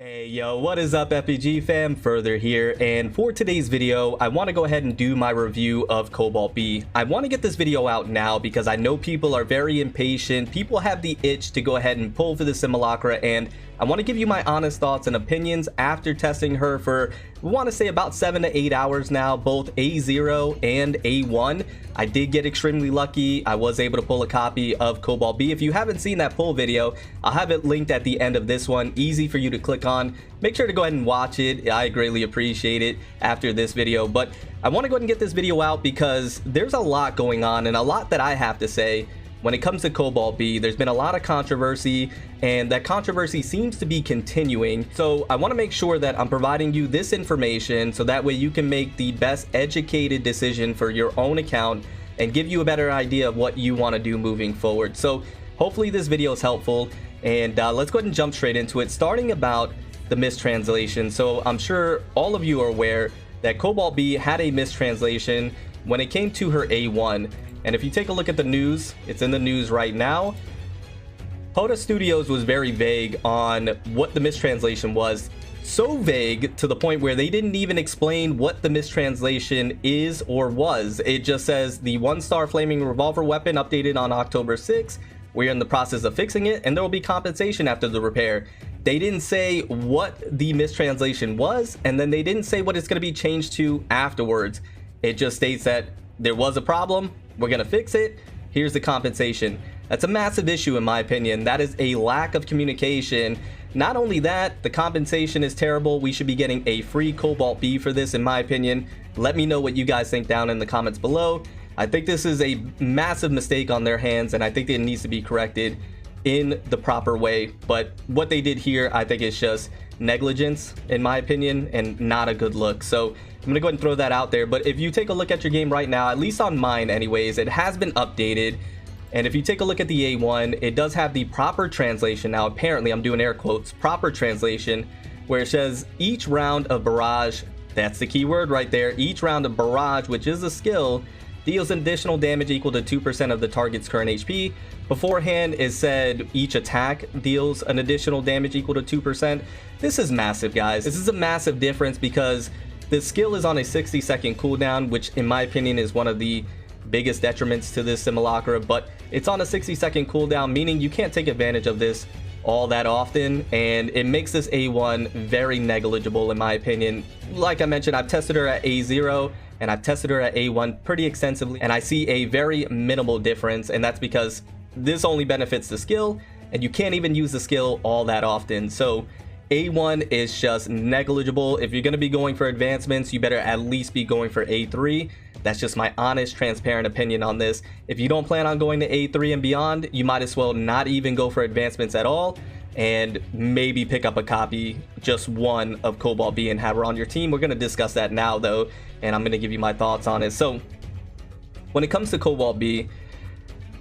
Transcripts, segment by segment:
Hey yo, what is up FPG fam? Further here, and for today's video I want to go ahead and do my review of Cobalt B. I want to get this video out now because I know people are very impatient. People have the itch to go ahead and pull for the Simulacra, and I want to give you my honest thoughts and opinions after testing her for, I want to say, about 7 to 8 hours now, both A0 and A1. I did get extremely lucky. I was able to pull a copy of Cobalt B. If you haven't seen that pull video, I'll have it linked at the end of this one. Easy for you to click on. Make sure to go ahead and watch it. I greatly appreciate it after this video. But I want to go ahead and get this video out because there's a lot going on and a lot that I have to say. When it comes to Cobalt B, there's been a lot of controversy, and that controversy seems to be continuing. So I want to make sure that I'm providing you this information so that way you can make the best educated decision for your own account and give you a better idea of what you want to do moving forward. So hopefully this video is helpful, and let's go ahead and jump straight into it, starting about the mistranslation. So I'm sure all of you are aware that Cobalt B had a mistranslation when it came to her A1. And if you take a look at the news, it's in the news right now. Hotta Studios was very vague on what the mistranslation was. So vague to the point where they didn't even explain what the mistranslation is or was. It just says the 1-star flaming revolver weapon updated on October 6th. We're in the process of fixing it, and there will be compensation after the repair. They didn't say what the mistranslation was, and then they didn't say what it's going to be changed to afterwards. It just states that there was a problem. We're gonna fix it. Here's the compensation. That's a massive issue in my opinion. That is a lack of communication. Not only that, the compensation is terrible. We should be getting a free Cobalt B for this in my opinion. Let me know what you guys think down in the comments below. I think this is a massive mistake on their hands, and I think it needs to be corrected in the proper way. But what they did here, I think, is just negligence in my opinion, and not a good look. So I'm gonna go ahead and throw that out there. But if you take a look at your game right now, at least on mine anyways, it has been updated. And if you take a look at the A1, it does have the proper translation now. Apparently, I'm doing air quotes, proper translation, where it says each round of barrage, that's the key word right there, each round of barrage, which is a skill, deals additional damage equal to 2% of the target's current HP. Beforehand, it said each attack deals an additional damage equal to 2%. This is massive, guys. This is a massive difference because the skill is on a 60-second cooldown, which in my opinion is one of the biggest detriments to this Simulacra, but it's on a 60-second cooldown, meaning you can't take advantage of this all that often, and it makes this A1 very negligible in my opinion. Like I mentioned, I've tested her at A0 and I've tested her at A1 pretty extensively, and I see a very minimal difference, and that's because this only benefits the skill, and you can't even use the skill all that often. So A1 is just negligible. If you're going to be going for advancements, you better at least be going for A3. That's just my honest, transparent opinion on this. If you don't plan on going to A3 and beyond, you might as well not even go for advancements at all, and maybe pick up a copy, just one, of Cobalt B and have her on your team. We're going to discuss that now though, and I'm going to give you my thoughts on it. So when it comes to Cobalt B,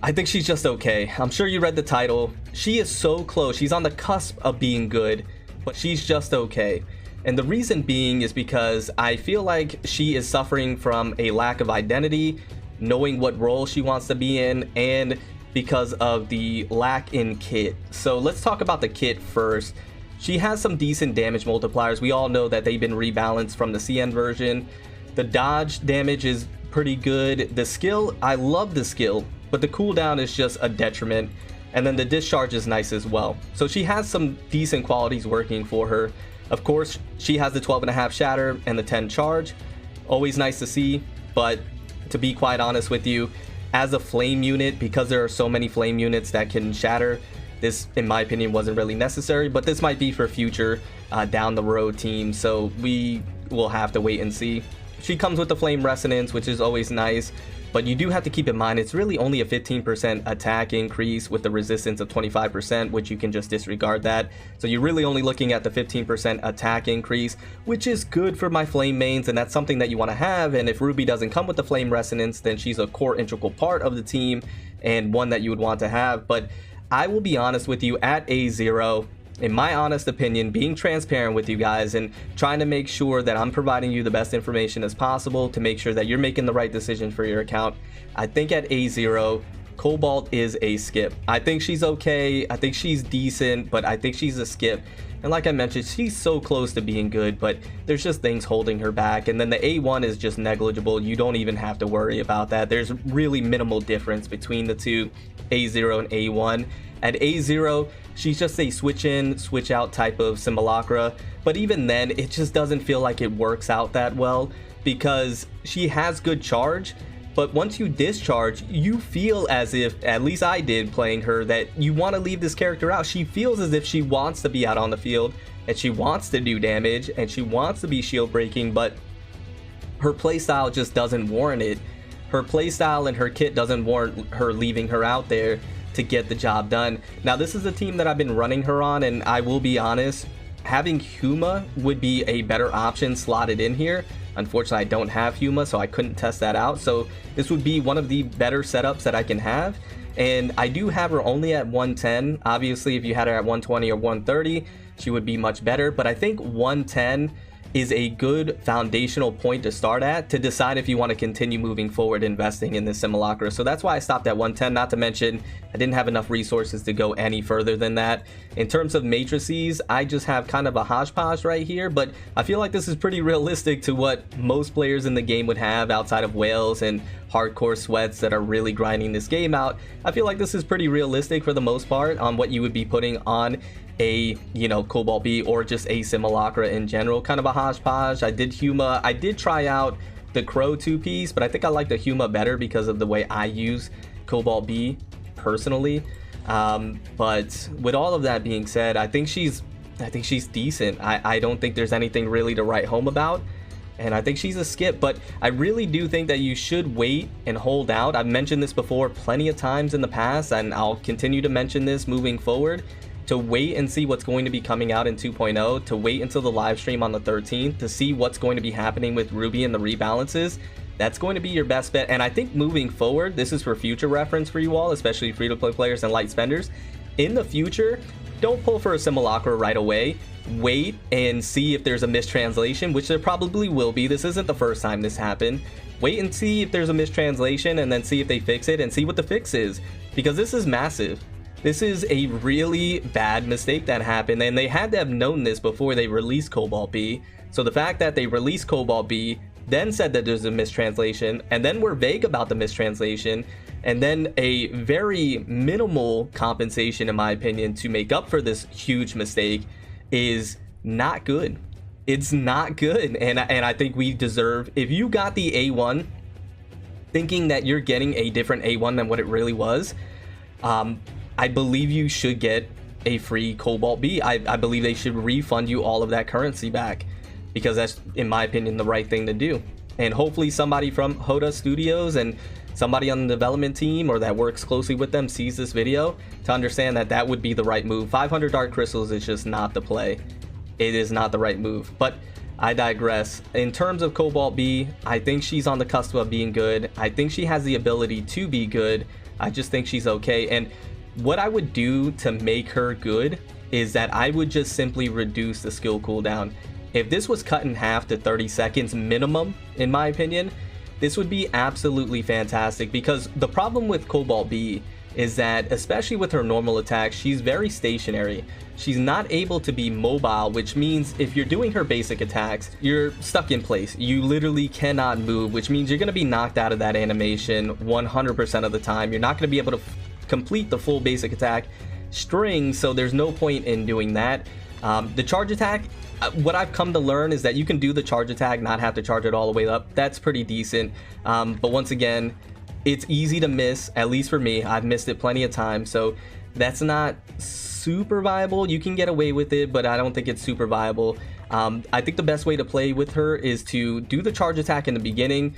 I think she's just okay. I'm sure you read the title. She is so close. She's on the cusp of being good, but she's just okay. And the reason being is because I feel like she is suffering from a lack of identity, knowing what role she wants to be in, and because of the lack in kit. So let's talk about the kit first. She has some decent damage multipliers. We all know that they've been rebalanced from the CN version. The dodge damage is pretty good. The skill, I love the skill, but the cooldown is just a detriment. And then the discharge is nice as well. So she has some decent qualities working for her. Of course, she has the 12.5 shatter and the 10 charge. Always nice to see, but to be quite honest with you, as a flame unit, because there are so many flame units that can shatter, this, in my opinion, wasn't really necessary, but this might be for future down the road teams, so we will have to wait and see. She comes with the flame resonance, which is always nice. But you do have to keep in mind, it's really only a 15% attack increase with the resistance of 25%, which you can just disregard that. So you're really only looking at the 15% attack increase, which is good for my flame mains, and that's something that you want to have. And if Ruby doesn't come with the flame resonance, then she's a core integral part of the team and one that you would want to have. But I will be honest with you, at A0, in my honest opinion, being transparent with you guys and trying to make sure that I'm providing you the best information as possible to make sure that you're making the right decision for your account, I think at A0, Cobalt is a skip. I think she's okay. I think she's decent, but I think she's a skip. And like I mentioned, she's so close to being good, but there's just things holding her back. And then the A1 is just negligible. You don't even have to worry about that. There's really minimal difference between the two, A0 and A1. At A0, she's just a switch in, switch out type of Simulacra. But even then, it just doesn't feel like it works out that well because she has good charge. But once you discharge, you feel as if, at least I did playing her, that you want to leave this character out. She feels as if she wants to be out on the field and she wants to do damage and she wants to be shield breaking, but her playstyle just doesn't warrant it. Her playstyle and her kit doesn't warrant her leaving her out there to get the job done. Now, this is a team that I've been running her on, and I will be honest, having Huma would be a better option slotted in here. Unfortunately, I don't have Huma, so I couldn't test that out. So this would be one of the better setups that I can have. And I do have her only at 110. Obviously, if you had her at 120 or 130, she would be much better. But I think 110 is a good foundational point to start at to decide if you want to continue moving forward investing in this Simulacra. So that's why I stopped at 110. Not to mention, I didn't have enough resources to go any further than that. In terms of matrices, I just have kind of a hodgepodge right here, but I feel like this is pretty realistic to what most players in the game would have outside of whales and hardcore sweats that are really grinding this game out. I feel like this is pretty realistic for the most part on what you would be putting on a, you know, Cobalt B or just a Simulacra in general. Kind of a hodgepodge. I did Huma. I did try out the Crow 2-piece, but I think I like the Huma better because of the way I use Cobalt B personally. But with all of that being said, I think she's decent. I don't think there's anything really to write home about, and I think she's a skip. But I really do think that you should wait and hold out. I've mentioned this before plenty of times in the past, and I'll continue to mention this moving forward, to wait and see what's going to be coming out in 2.0, to wait until the live stream on the 13th to see what's going to be happening with Ruby and the rebalances. That's going to be your best bet. And I think moving forward, this is for future reference for you all, especially free-to-play players and light spenders. In the future, don't pull for a Simulacra right away. Wait and see if there's a mistranslation, which there probably will be. This isn't the first time this happened. Wait and see if there's a mistranslation, and then see if they fix it and see what the fix is, because this is massive. This is a really bad mistake that happened, and they had to have known this before they released Cobalt B. So the fact that they released Cobalt B, then said that there's a mistranslation, and then were vague about the mistranslation, and then a very minimal compensation, in my opinion, to make up for this huge mistake is not good. It's not good, and I think we deserve, if you got the A1 thinking that you're getting a different A1 than what it really was, I believe you should get a free Cobalt B. I believe they should refund you all of that currency back, because that's, in my opinion, the right thing to do. And hopefully somebody from Hotta Studios and somebody on the development team or that works closely with them sees this video to understand that that would be the right move. 500 Dark Crystals is just not the play. It is not the right move. But I digress. In terms of Cobalt B, I think she's on the cusp of being good. I think she has the ability to be good. I just think she's okay. And what I would do to make her good is that I would just simply reduce the skill cooldown. If this was cut in half to 30 seconds minimum, in my opinion, this would be absolutely fantastic, because the problem with Cobalt B is that, especially with her normal attack, she's very stationary. She's not able to be mobile, which means if you're doing her basic attacks, you're stuck in place. You literally cannot move, which means you're going to be knocked out of that animation 100% of the time. You're not going to be able to complete the full basic attack string, so there's no point in doing that. The charge attack, what I've come to learn is that you can do the charge attack, not have to charge it all the way up. That's pretty decent, but once again, it's easy to miss. At least for me, I've missed it plenty of times, so that's not super viable. You can get away with it, but I don't think it's super viable. I think the best way to play with her is to do the charge attack in the beginning,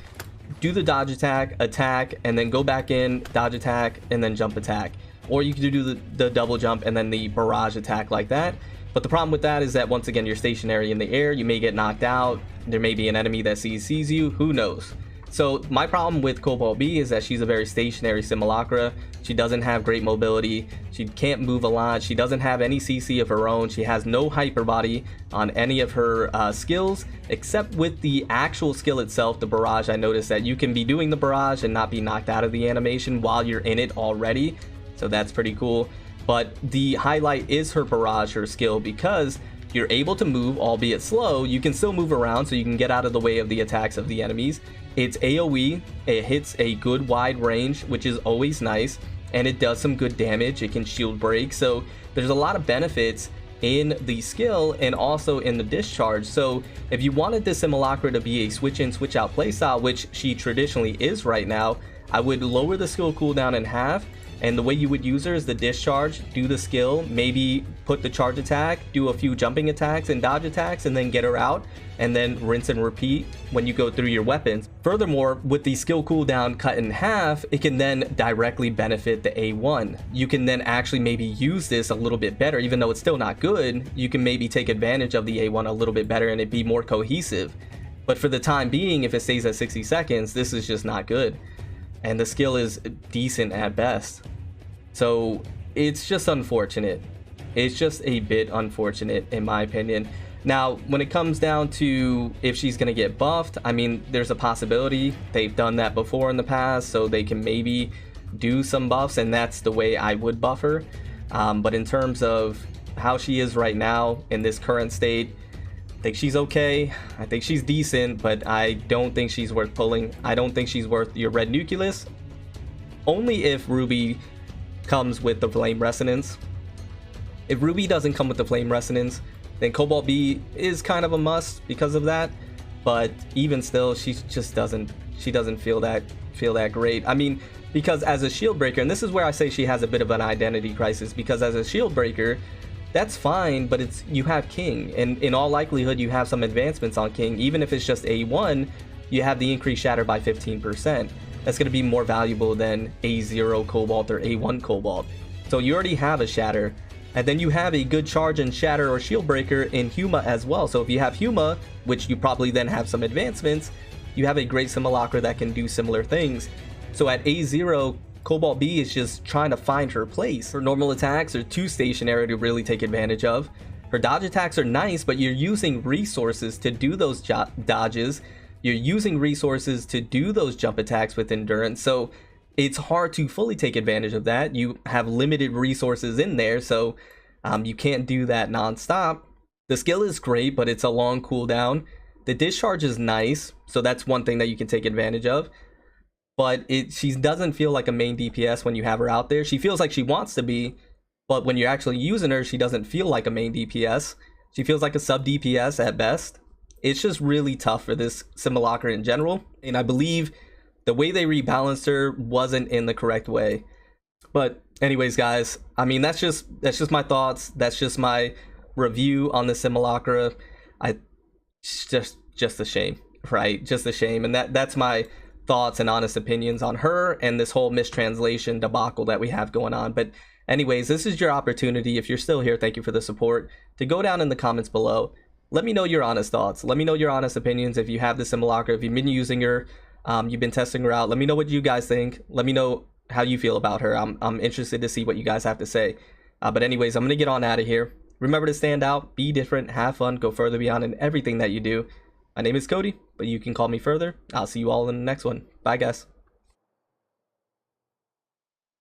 do the dodge attack, and then go back in, dodge attack, and then jump attack. Or you can do the double jump and then the barrage attack like that. But the problem with that is that, once again, you're stationary in the air. You may get knocked out. There may be an enemy that sees you. Who knows? So my problem with Cobalt B is that she's a very stationary Simulacra. She doesn't have great mobility. She can't move a lot. She doesn't have any CC of her own. She has no hyper body on any of her skills, except with the actual skill itself, the barrage. I noticed that you can be doing the barrage and not be knocked out of the animation while you're in it already. So that's pretty cool. But the highlight is her barrage, her skill, because you're able to move, albeit slow. You can still move around, so you can get out of the way of the attacks of the enemies. It's AoE, it hits a good wide range, which is always nice, and it does some good damage. It can shield break, so there's a lot of benefits in the skill and also in the discharge. So if you wanted the Simulacra to be a switch in, switch out playstyle, which she traditionally is right now, I would lower the skill cooldown in half. And the way you would use her is the discharge, do the skill, maybe put the charge attack, do a few jumping attacks and dodge attacks, and then get her out, and then rinse and repeat when you go through your weapons. Furthermore, with the skill cooldown cut in half, it can then directly benefit the A1. You can then actually maybe use this a little bit better, even though it's still not good. You can maybe take advantage of the A1 a little bit better and it be more cohesive. But for the time being, if it stays at 60 seconds, this is just not good. And the skill is decent at best. So it's just unfortunate. It's just a bit unfortunate in my opinion. Now, when it comes down to if she's going to get buffed, I mean, there's a possibility. They've done that before in the past, so they can maybe do some buffs, and that's the way I would buff her. But in terms of how she is right now in this current state, I think she's okay. I think she's decent, but I don't think she's worth pulling. I don't think she's worth your red nucleus. Only if Ruby comes with the flame resonance. If Ruby doesn't come with the flame resonance, then Cobalt B is kind of a must because of that. But even still, she just doesn't feel that great. I mean, because as a shield breaker, and this is where I say she has a bit of an identity crisis, because as a shield breaker, that's fine, but it's, you have King, and in all likelihood you have some advancements on King. Even if it's just A1, you have the increased shatter by 15%. That's going to be more valuable than A0 Cobalt or A1 Cobalt. So you already have a shatter, and then you have a good charge and shatter or shield breaker in Huma as well. So if you have Huma, which you probably then have some advancements, you have a great Simulacra that can do similar things. So at A0, Cobalt B is just trying to find her place. Her normal attacks are too stationary to really take advantage of. Her dodge attacks are nice, but you're using resources to do those dodges. You're using resources to do those jump attacks with endurance. So it's hard to fully take advantage of that. You have limited resources in there, so you can't do that non-stop. The skill is great, but it's a long cooldown. The discharge is nice, so that's one thing that you can take advantage of. But she doesn't feel like a main DPS when you have her out there. She feels like she wants to be, but when you're actually using her, she doesn't feel like a main DPS. She feels like a sub DPS at best. It's just really tough for this Simulacra in general, and I believe the way they rebalanced her wasn't in the correct way. But anyways, guys, I mean, that's just my thoughts. That's just my review on the Simulacra. It's just a shame, right? Just a shame, and that's my thoughts and honest opinions on her and this whole mistranslation debacle that we have going on. But anyways, this is your opportunity. If you're still here, thank you for the support, to go down in the comments below. Let me know your honest thoughts. Let me know your honest opinions. If you have the Simulacra, if you've been using her, you've been testing her out, let me know what you guys think. Let me know how you feel about her. I'm interested to see what you guys have to say. But anyways, I'm gonna get on out of here. Remember to stand out, be different, have fun, go further beyond in everything that you do. My name is Cody, but you can call me further. I'll see you all in the next one. Bye, guys.